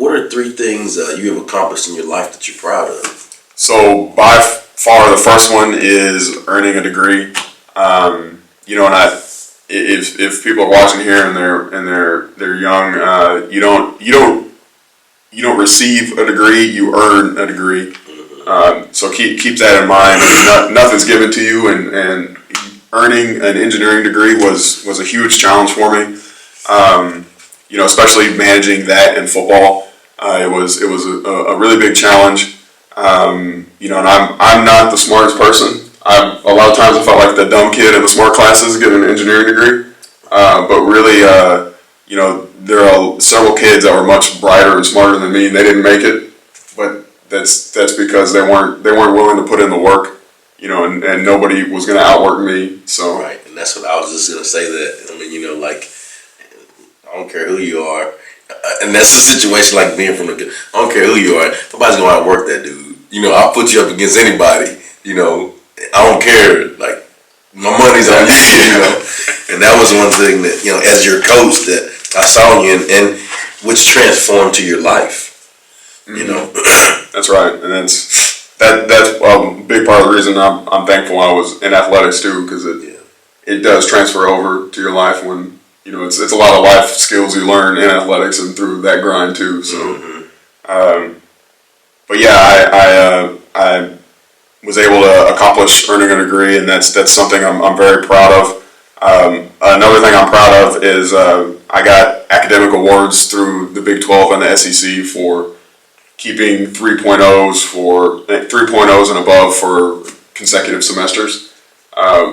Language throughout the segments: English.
what are 3 things you have accomplished in your life that you're proud of? So by far, the first one is earning a degree. You know, and if people are watching here and they're young, you don't receive a degree, you earn a degree. So keep that in mind. I mean, nothing's given to you, and earning an engineering degree was a huge challenge for me. You know, especially managing that in football, it was a really big challenge. You know, and I'm not the smartest person. A lot of times I felt like the dumb kid in the smart classes getting an engineering degree. But really, you know, there are several kids that were much brighter and smarter than me, and they didn't make it. But that's because they weren't willing to put in the work, you know, and nobody was going to outwork me. So right, and that's what I was just going to say. That I mean, you know, like I don't care who you are, and that's the situation like being from the. I don't care who you are, nobody's going to outwork that dude. You know, I'll put you up against anybody. You know, I don't care. Like my money's on you. You know, and that was one thing that, you know, as your coach that I saw you in, and which transformed to your life. You know, that's right, and that's a big part of the reason I'm thankful I was in athletics too, because it does transfer over to your life when, you know, it's a lot of life skills you learn in athletics and through that grind too. So, but yeah, I was able to accomplish earning a degree, and that's something I'm very proud of. Another thing I'm proud of is I got academic awards through the Big 12 and the SEC for keeping 3.0s and above for consecutive semesters,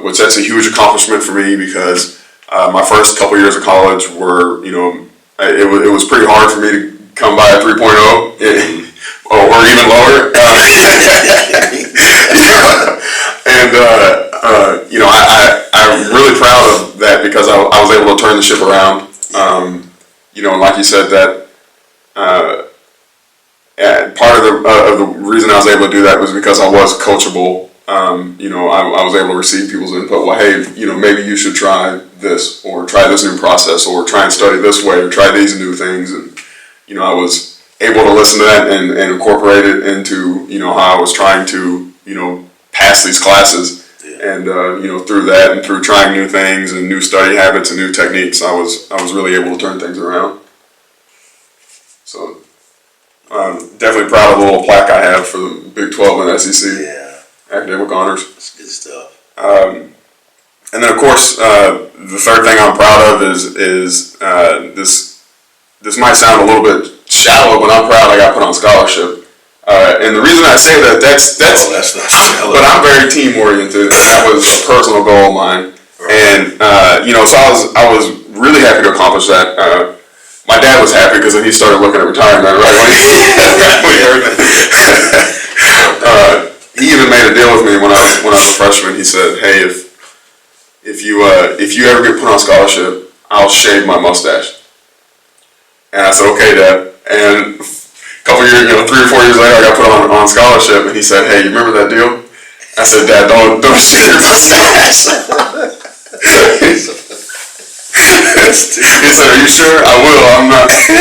which that's a huge accomplishment for me because my first couple years of college were, you know, it was pretty hard for me to come by a 3.0 or even lower. And you know, I'm really proud of that because I was able to turn the ship around. You know, and like you said, that part of the reason I was able to do that was because I was coachable. You know, I was able to receive people's input. Well, hey, you know, maybe you should try this, or try this new process, or try and study this way, or try these new things. And, you know, I was able to listen to that and incorporate it into, you know, how I was trying to, you know, pass these classes. And, you know, through that and through trying new things and new study habits and new techniques, I was really able to turn things around. So I'm definitely proud of the little plaque I have for the Big 12 and SEC academic honors. That's good stuff. And then, of course, the third thing I'm proud of is this might sound a little bit shallow, but I'm proud I got put on scholarship. And the reason I say that's not shallow. But I'm very team oriented, and that was a personal goal of mine. And you know, so I was really happy to accomplish that. My dad was happy because then he started looking at retirement right when he heard that. He even made a deal with me when I was a freshman. He said, "Hey, if you ever get put on scholarship, I'll shave my mustache." And I said, "Okay, Dad." And a couple years, you know, 3 or 4 years later, I got put on scholarship, and he said, "Hey, you remember that deal?" I said, "Dad, don't shave your mustache." He said, "Are you sure?" "I will.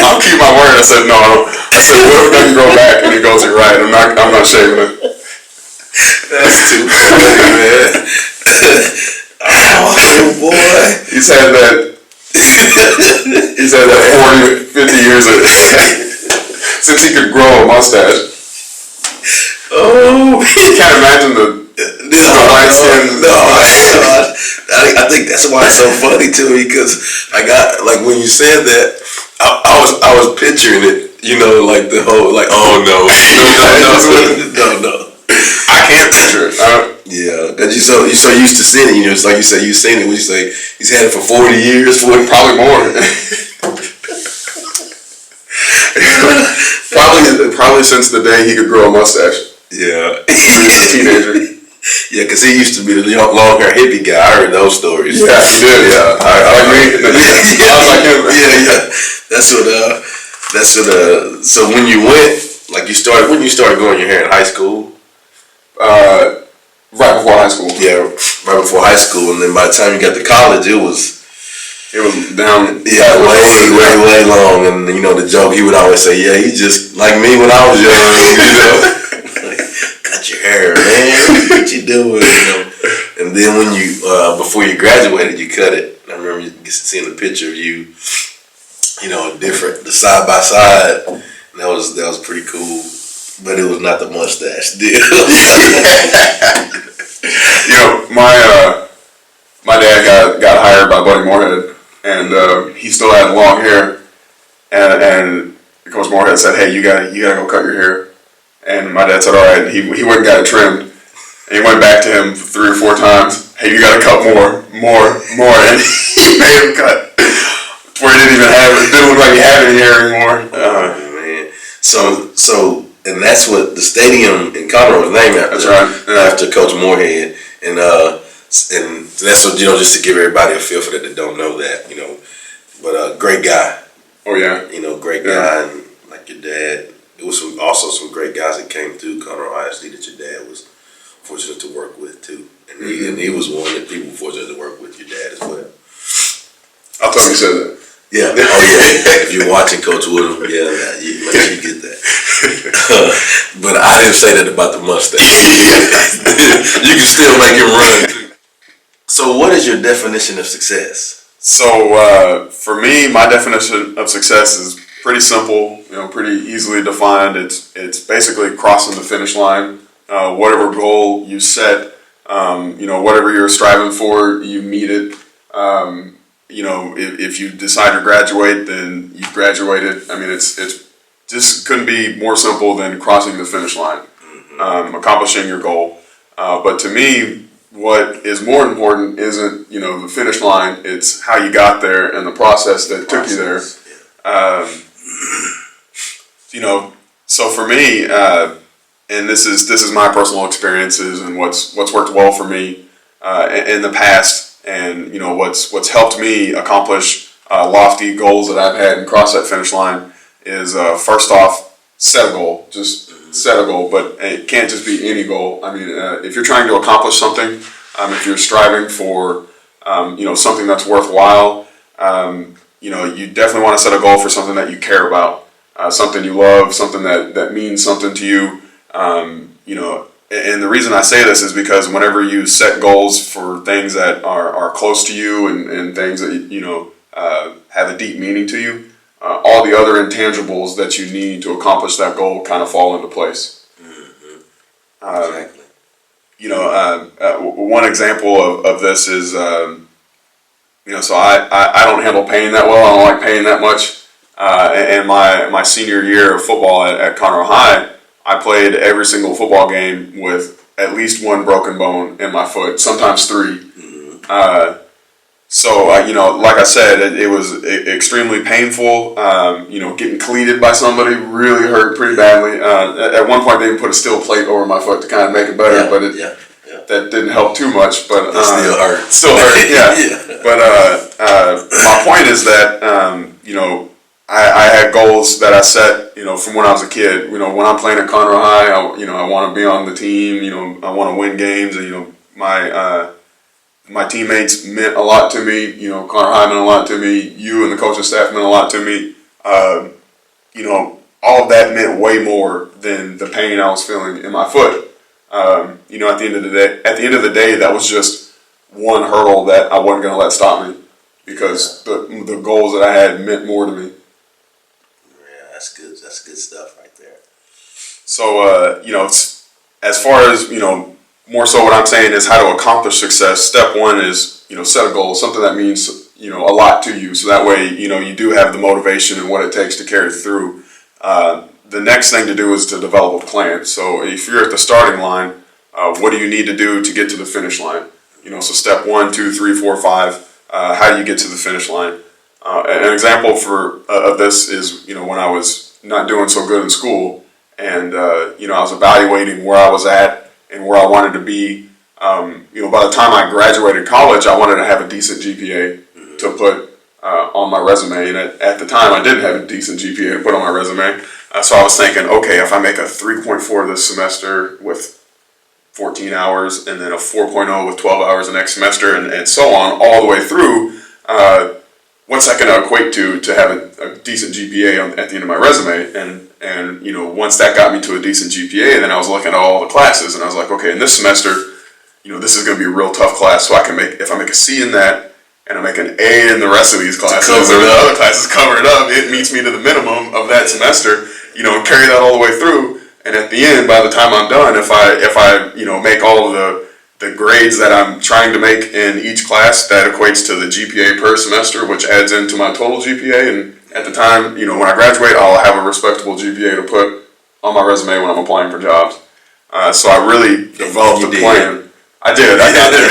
I'll keep my word." I said, "No." I said, "What if it doesn't grow back?" And he goes, "You're right. I'm not shaving it." That's too funny, man. Oh boy. He said that 40, 50 years since he could grow a mustache. Oh, you can't imagine the white skin. No, I think that's why it's so funny to me, because I got, like, when you said that, I was picturing it, you know, like the whole, like, oh no, no. I can't picture it. Yeah, because you're so used to seeing it. You know, it's like you say, you've seen it. When you say he's had it for 40 years, probably more. Probably since the day he could grow a mustache. Yeah, he was a teenager. Yeah, because he used to be the long hair hippie guy. I heard those stories. Yeah, he did. Yeah, I was like him. Yeah. That's what. So when you went, like, when you started growing your hair in high school. Right before high school. Yeah, right before high school, and then by the time you got to college, it was It was down. Yeah, way long. And the joke he would always say, "Yeah, you just like me when I was young." Like, cut your hair, man. What you doing? And then when you before you graduated, you cut it. I remember seeing a picture of you, the side by side. That was pretty cool. But it was not the mustache deal. My dad got hired by Buddy Moorhead, and he still had long hair. And Coach Moorhead said, "Hey, you gotta go cut your hair." And my dad said, "All right." And he went and got it trimmed. And he went back to him 3 or 4 times. "Hey, you gotta cut more," and he made him cut where he didn't look like he had any hair anymore. Man, so. And that's what the stadium in Conroe was named after. That's right. Yeah. After Coach Moorhead. And that's what, just to give everybody a feel for that don't know that, But great guy. Oh, yeah. Great guy. And like your dad. It was also some great guys that came through Conroe ISD that your dad was fortunate to work with, too. And he was one that people were fortunate to work with your dad as well. I thought you said that. Yeah. Oh, yeah. If you're watching Coach Woodum, yeah, make sure you get that. But I didn't say that about the mustache. You can still make him run, too. So what is your definition of success? So for me, my definition of success is pretty simple, pretty easily defined. It's basically crossing the finish line. Whatever goal you set, whatever you're striving for, you meet it. If you decide to graduate, then you graduated. I mean, it's just couldn't be more simple than crossing the finish line, accomplishing your goal. But to me, what is more important isn't the finish line. It's how you got there and the process that took you there. So for me, and this is my personal experiences and what's worked well for me in the past. And what's helped me accomplish lofty goals that I've had and cross that finish line is first off, set a goal. Just set a goal, but it can't just be any goal. I mean, if you're trying to accomplish something, if you're striving for something that's worthwhile, you definitely want to set a goal for something that you care about, something you love, something that means something to you. And the reason I say this is because whenever you set goals for things that are close to you and things that have a deep meaning to you, all the other intangibles that you need to accomplish that goal kind of fall into place. Exactly. One example of this is, so I don't handle pain that well. I don't like pain that much. And my senior year of football at Conroe High, I played every single football game with at least one broken bone in my foot, sometimes 3. So like I said, it was extremely painful. Getting cleated by somebody really hurt pretty badly. At one point, they even put a steel plate over my foot to kind of make it better, but that didn't help too much. But it still hurt. Still hurt, yeah. But my point is that I had goals that I set, from when I was a kid. When I'm playing at Conroe High, I want to be on the team. I want to win games, and my teammates meant a lot to me. Conroe High meant a lot to me. You and the coaching staff meant a lot to me. All of that meant way more than the pain I was feeling in my foot. At the end of the day, that was just one hurdle that I wasn't going to let stop me, because the goals that I had meant more to me. That's good. That's good stuff right there. So, as far as, more so what I'm saying is how to accomplish success. Step 1 is, set a goal, something that means, a lot to you. So that way, you do have the motivation and what it takes to carry through. The next thing to do is to develop a plan. So if you're at the starting line, what do you need to do to get to the finish line? So step 1, 2, 3, 4, 5, how do you get to the finish line? An example of this is, when I was not doing so good in school, and I was evaluating where I was at and where I wanted to be. By the time I graduated college, I wanted to have a decent GPA to put on my resume, and at the time, I didn't have a decent GPA to put on my resume. So I was thinking, okay, if I make a 3.4 this semester with 14 hours, and then a 4.0 with 12 hours the next semester, and so on, all the way through. what's that going to equate to have a decent GPA at the end of my resume? And you know, once that got me to a decent GPA, then I was looking at all the classes, and I was like, okay, in this semester, you know, this is going to be a real tough class. So if I make a C in that, and I make an A in the rest of these classes, or the other classes, cover it up, it meets me to the minimum of that semester, you know, and carry that all the way through. And at the end, by the time I'm done, if I you know, make all of the grades that I'm trying to make in each class, that equates to the GPA per semester, which adds into my total GPA. And at the time, you know, when I graduate, I'll have a respectable GPA to put on my resume when I'm applying for jobs. So I really developed a plan. I did. I got there.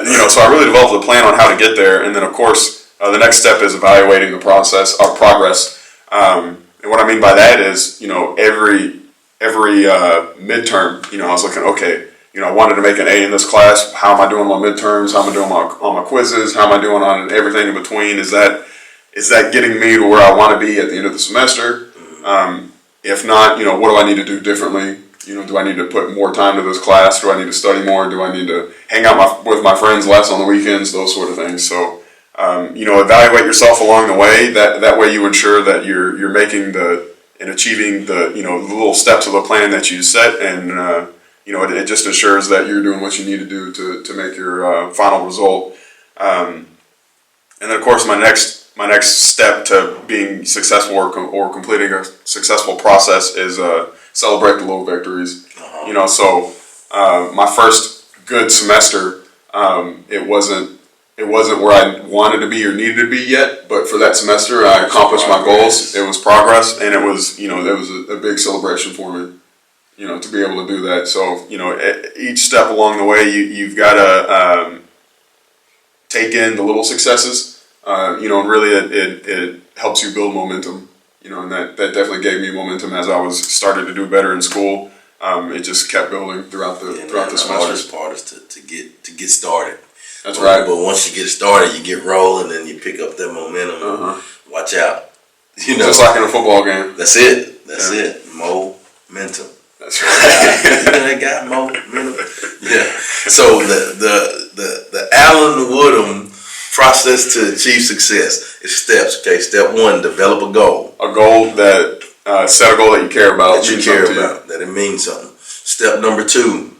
You know, so I really developed a plan on how to get there, and then of course the next step is evaluating the process, our progress. And what I mean by that is, you know, every midterm, you know, I was looking, okay, you know, I wanted to make an A in this class. How am I doing on my midterms? How am I doing on my quizzes? How am I doing on everything in between? Is that getting me to where I want to be at the end of the semester? If not, you know, what do I need to do differently? You know, do I need to put more time to this class? Do I need to study more? Do I need to hang out with my friends less on the weekends? Those sort of things. So, you know, evaluate yourself along the way. That way you ensure that you're making and achieving the, you know, the little steps of the plan that you set, and you know, it just assures that you're doing what you need to do to make your final result. And then of course my next step to being successful or completing a successful process is celebrate the little victories. You know, so my first good semester, it wasn't where I wanted to be or needed to be yet, but for that semester I accomplished my goals. It was progress, and it was, you know, there was a big celebration for me, you know, to be able to do that. So, you know, each step along the way, you've got to take in the little successes, you know, and really it helps you build momentum. You know, and that definitely gave me momentum as I was starting to do better in school. It just kept building throughout the semester. The hardest part is to get started. That's right. But once you get started, you get rolling, and you pick up that momentum. Watch out. You know, just like in a football game. That's it. That's it. Momentum. That's right. I got momentum. Yeah. So the Allen Woodum process to achieve success is steps. Okay, step one: develop a goal. A goal that set a goal that you care about. That you care about. That it means something. Step number two: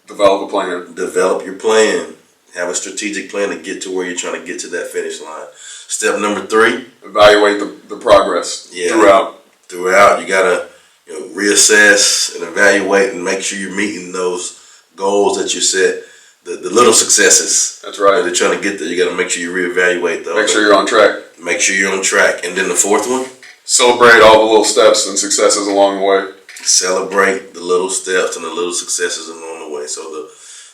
develop a plan. Develop your plan. Have a strategic plan to get to where you're trying to get to that finish line. Step number three: evaluate the progress. Throughout, you gotta, you know, reassess and evaluate and make sure you're meeting those goals that you set. The little successes. That's right. That you're trying to get there. You got to make sure you reevaluate those. Make sure you're on track. Make sure you're on track. And then the fourth one: celebrate all the little steps and successes along the way. Celebrate the little steps and the little successes along the way. So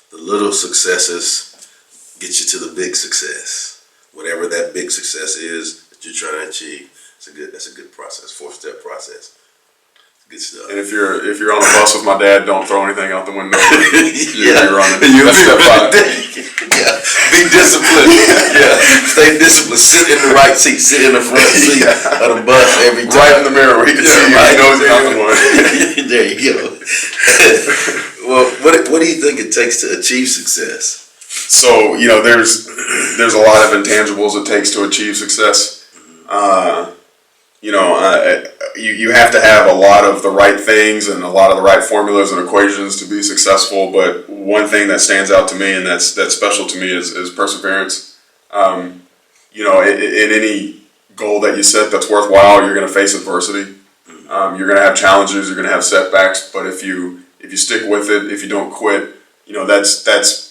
the little successes get you to the big success. Whatever that big success is that you're trying to achieve. That's a good process. 4-step process. Good stuff. And if you're on a bus with my dad, don't throw anything out the window. You're running. That's step 5. Yeah. Be disciplined. Yeah. Stay disciplined. Sit in the right seat. Sit in the front seat of the bus every time. Right in the mirror where he can see you. He knows you're not the one. There you go. Well, what do you think it takes to achieve success? So, you know, there's a lot of intangibles it takes to achieve success. You know, you have to have a lot of the right things and a lot of the right formulas and equations to be successful. But one thing that stands out to me and that's special to me is perseverance. You know, in any goal that you set that's worthwhile, you're going to face adversity. You're going to have challenges. You're going to have setbacks. But if you stick with it, if you don't quit, you know, that's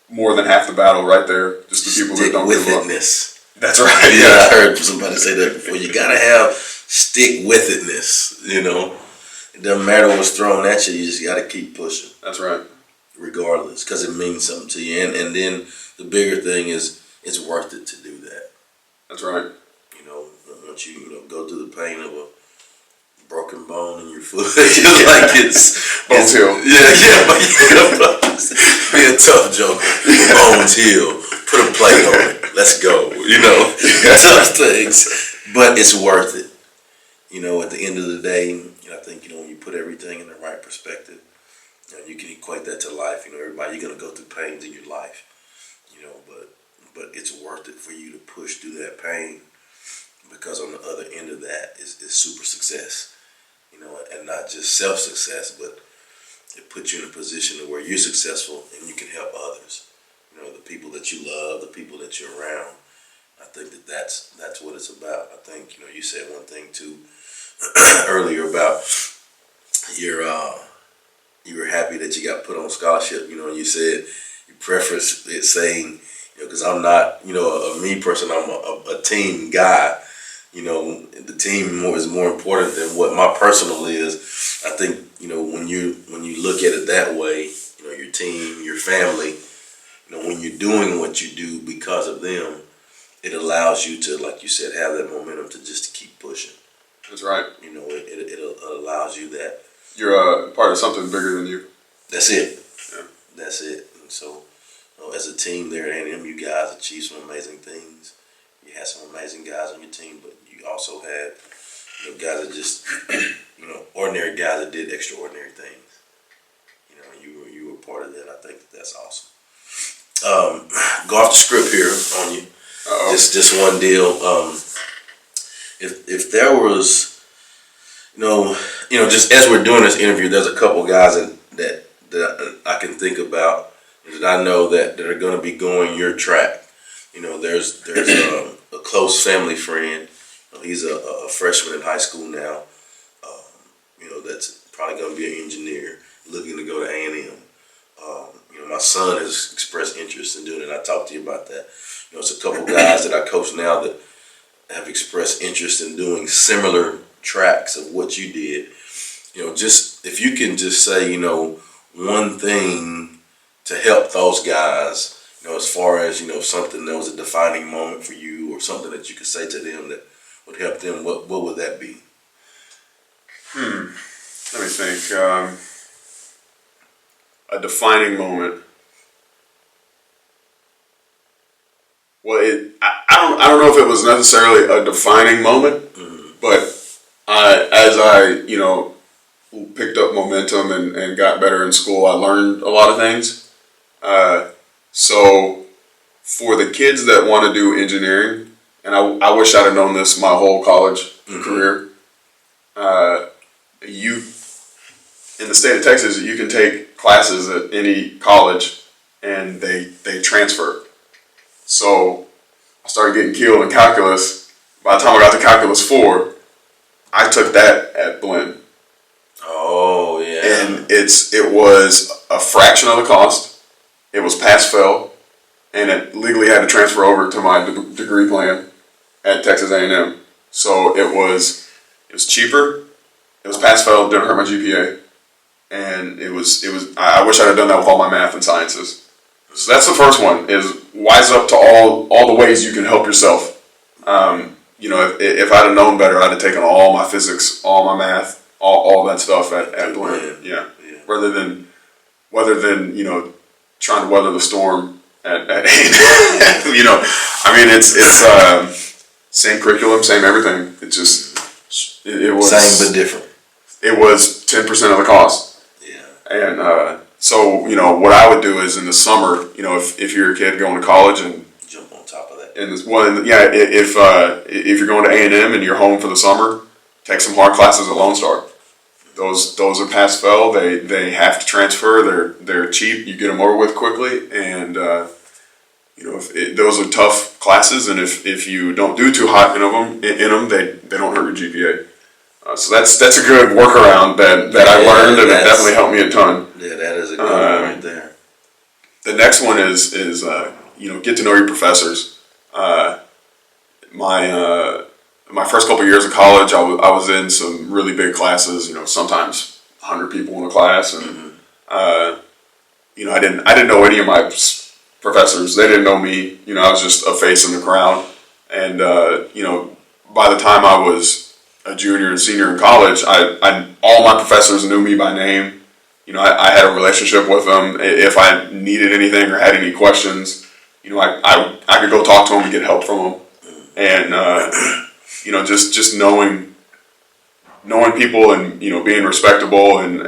more than half the battle right there. Just the people that don't give up. That's right. Yeah, I heard somebody say that before. You gotta have stick-with-itness. You know, it doesn't matter what's thrown at you. You just gotta keep pushing. That's right. Regardless, because it means something to you. And then the bigger thing is it's worth it to do that. That's right. You know, once you go through the pain of a broken bone in your foot, like it's bones heal. Yeah. Be a tough joke. Bones heal. Put a plate on it. Let's go. You know, tough things, but it's worth it. You know, at the end of the day, you know, I think, you know, when you put everything in the right perspective, you know, you can equate that to life. You know, everybody, you're gonna go through pains in your life. You know, but but it's worth it for you to push through that pain, because on the other end of that is super success, and not just self-success, but it puts you in a position where you're successful and you can help others. The people that you love, the people that you're around. I think that's what it's about. I think you said one thing too earlier about you were happy that you got put on scholarship. You said you prefaced it saying, because I'm not a me person. I'm a team guy. The team is more important than what my personal is. I think when you look at it that way, your team, your family, when you're doing what you do because of them, it allows you to, like you said, have that momentum to just keep pushing. That's right. It allows you that. You're part of something bigger than you. That's it. Yeah. That's it. And so, as a team there at A&M, you guys achieved some amazing things. You had some amazing guys on your team, but you also had guys that just ordinary guys that did extraordinary things. You were part of that. I think that's awesome. Go off the script here on you. Uh-oh. Just one deal. If there was, just as we're doing this interview, there's a couple guys that I can think about that I know that are going to be going your track. There's a close family friend. He's a freshman in high school now. That's probably going to be an engineer looking to go to A&M. My son has expressed interest in doing it. I talked to you about that. It's a couple guys that I coach now that have expressed interest in doing similar tracks of what you did. Just if you can just say, one thing to help those guys, as far as, something that was a defining moment for you, or something that you could say to them that would help them, what would that be? Let me think. A defining moment. Well, I don't know if it was necessarily a defining moment, but as I picked up momentum and got better in school, I learned a lot of things. So for the kids that want to do engineering, and I wish I'd have known this my whole college career, you in the state of Texas, you can take classes at any college and they transfer. So I started getting killed in calculus. By the time I got to calculus 4, I took that at Blinn. Oh yeah. And it was a fraction of the cost. It was pass fail, and it legally had to transfer over to my degree plan at Texas A&M. So it was cheaper. It was pass fail, didn't hurt my GPA, and it was. I wish I'd have done that with all my math and sciences. So that's the first one: is wise up to all the ways you can help yourself. If I'd have known better, I'd have taken all my physics, all my math, all that stuff at Blinn. Yeah. Rather than trying to weather the storm at it's same curriculum, same everything. It was same but different. It was 10% of the cost. Yeah. And so what I would do is in the summer, if you're a kid going to college and jump on top of that. If you're going to A&M and you're home for the summer, take some hard classes at Lone Star. Those are pass fail. They have to transfer. They're cheap. You get them over with quickly, and those are tough classes. And if you don't do too hot in them, they don't hurt your GPA. So that's a good workaround that I learned, and it definitely helped me a ton. Yeah, that is a good one right there. The next one is get to know your professors. My first couple of years of college, I was in some really big classes. Sometimes 100 people in a class, and I didn't know any of my professors. They didn't know me. I was just a face in the crowd. And by the time I was a junior and senior in college, all my professors knew me by name. I had a relationship with them. If I needed anything or had any questions, I could go talk to them and get help from them. And just knowing people and being respectable and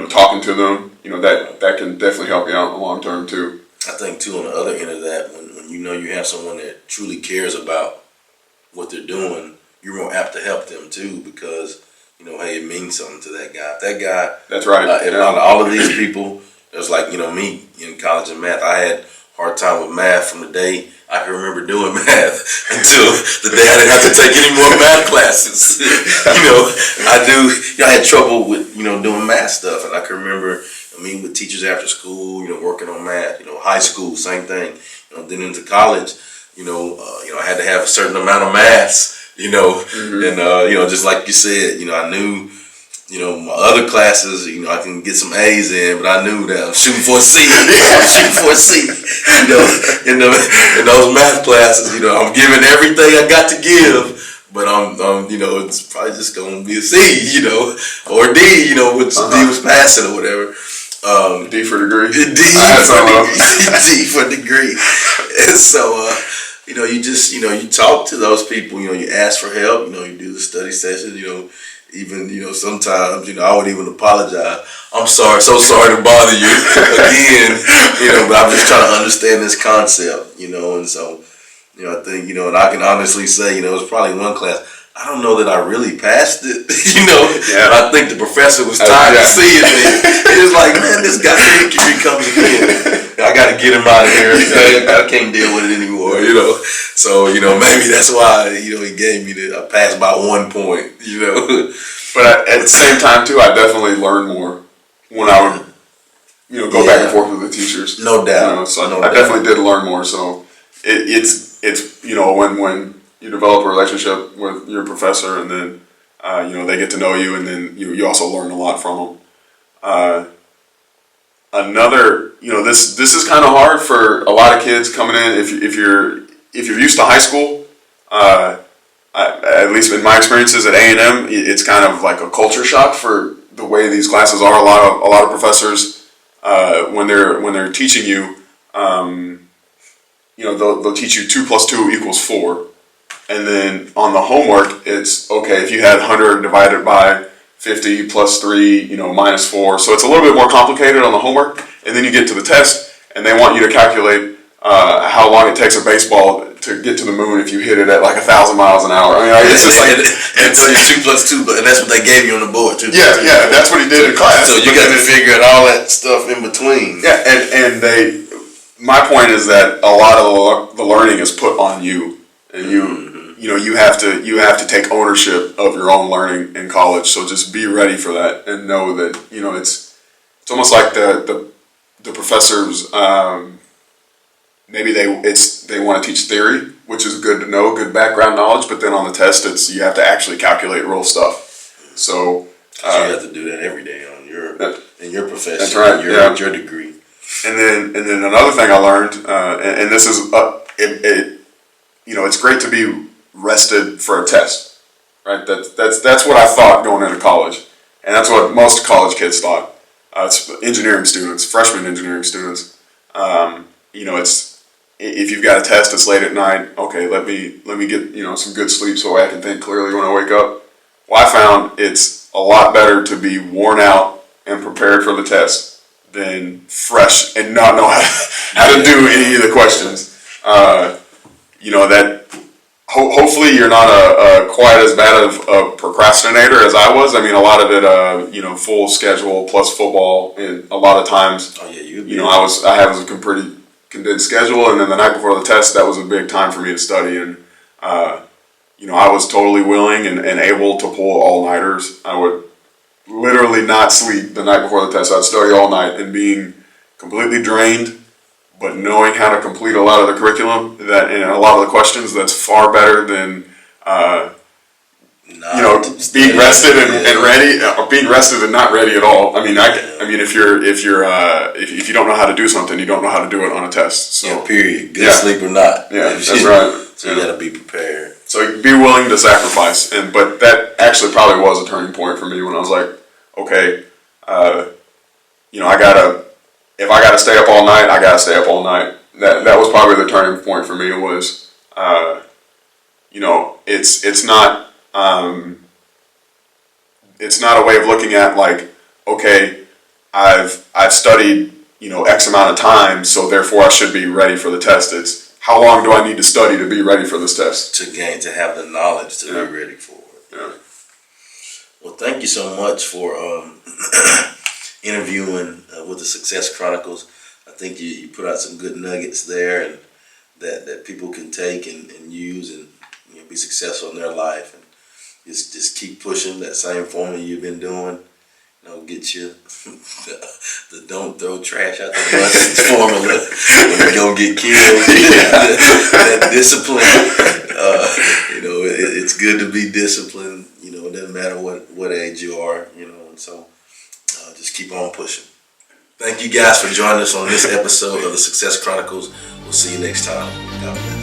talking to them, that can definitely help you out in the long term too. I think too on the other end of that, when you know you have someone that truly cares about what they're doing, you're more apt to help them too because hey, it means something to that guy. If that guy, That's right. and all of these people, it's like me in college in math. I had a hard time with math from the day I can remember doing math until the day I didn't have to take any more math classes. I had trouble with doing math stuff, and I can remember meeting with teachers after school, working on math. High school, same thing. Then into college, I had to have a certain amount of maths. And just like you said, I knew, my other classes, I can get some A's in, but I knew that I'm shooting for a C. I'm shooting for a C. In those math classes, I'm giving everything I got to give, but I'm it's probably just gonna be a C, or D, which D was passing or whatever. D for degree. D for degree. And so, you talk to those people, you ask for help, you do the study sessions, even, sometimes, I would even apologize. I'm sorry, so sorry to bother you again, but I'm just trying to understand this concept, and so, I think, and I can honestly say, it was probably one class, I don't know that I really passed it, Yeah. But I think the professor was tired of seeing me. He was like, man, this guy, here he comes again. I got to get him out of here. I can't deal with it anymore, So, maybe that's why, he gave me I passed by 1 point, But at the same time, too, I definitely learned more when I would, go back and forth with the teachers. No doubt. I definitely did learn more. So it's when you develop a relationship with your professor, and then they get to know you, and then you also learn a lot from them. This is kind of hard for a lot of kids coming in if you're used to high school. At least in my experiences at A&M, it's kind of like a culture shock for the way these classes are. A lot of professors when they're teaching you, they'll teach you 2 + 2 = 4. And then on the homework, it's okay if you had 100 divided by 50 + 3, -4. So it's a little bit more complicated on the homework. And then you get to the test, and they want you to calculate how long it takes a baseball to get to the moon if you hit it at like 1,000 miles an hour. I mean, it's just like and so you're 2 + 2, and that's what they gave you on the board too. Yeah, that's what he did in class. So you got to figure out all that stuff in between. Yeah, and my point is that a lot of the learning is put on you, and you have to take ownership of your own learning in college. So just be ready for that, and know that it's almost like the professors. Maybe they want to teach theory, which is good to know, good background knowledge. But then on the test, you have to actually calculate real stuff. So you have to do that every day in your profession. That's right. Your degree. And then another thing I learned, and this is it's great to be rested for a test, right? That's what I thought going into college, and that's what most college kids thought. It's engineering students, freshman engineering students. It's if you've got a test, it's late at night. Okay, let me get some good sleep so I can think clearly when I wake up. Well, I found it's a lot better to be worn out and prepared for the test than fresh and not know how to do any of the questions. That hopefully you're not quite as bad of a procrastinator as I was. I mean, a lot of it, full schedule plus football, and a lot of times, I have a pretty condensed schedule, and then the night before the test, that was a big time for me to study, and I was totally willing and able to pull all-nighters. I would literally not sleep the night before the test. I'd study all night, and being completely drained, but knowing how to complete a lot of the curriculum and a lot of the questions, that's far better than being rested and ready, or being rested and not ready at all. I mean, if you don't know how to do something, you don't know how to do it on a test. So period. Good sleep or not. Yeah, that's right. So you got to be prepared. So be willing to sacrifice, but that actually probably was a turning point for me when I was like, okay, if I gotta stay up all night, I gotta stay up all night. That was probably the turning point for me. Was it's not a way of looking at like, okay, I've studied X amount of time, so therefore I should be ready for the test. It's how long do I need to study to be ready for this test? To have the knowledge to be ready for it. Yeah. Well, thank you so much for interviewing with the Success Chronicles. I think you put out some good nuggets there, and that people can take and use and be successful in their life. And just keep pushing that same formula you've been doing. Get you the don't throw trash out the bus formula when you're gonna get killed. That discipline. It's good to be disciplined. It doesn't matter what age you are. And so just keep on pushing. Thank you guys for joining us on this episode of the Success Chronicles. We'll see you next time. God bless.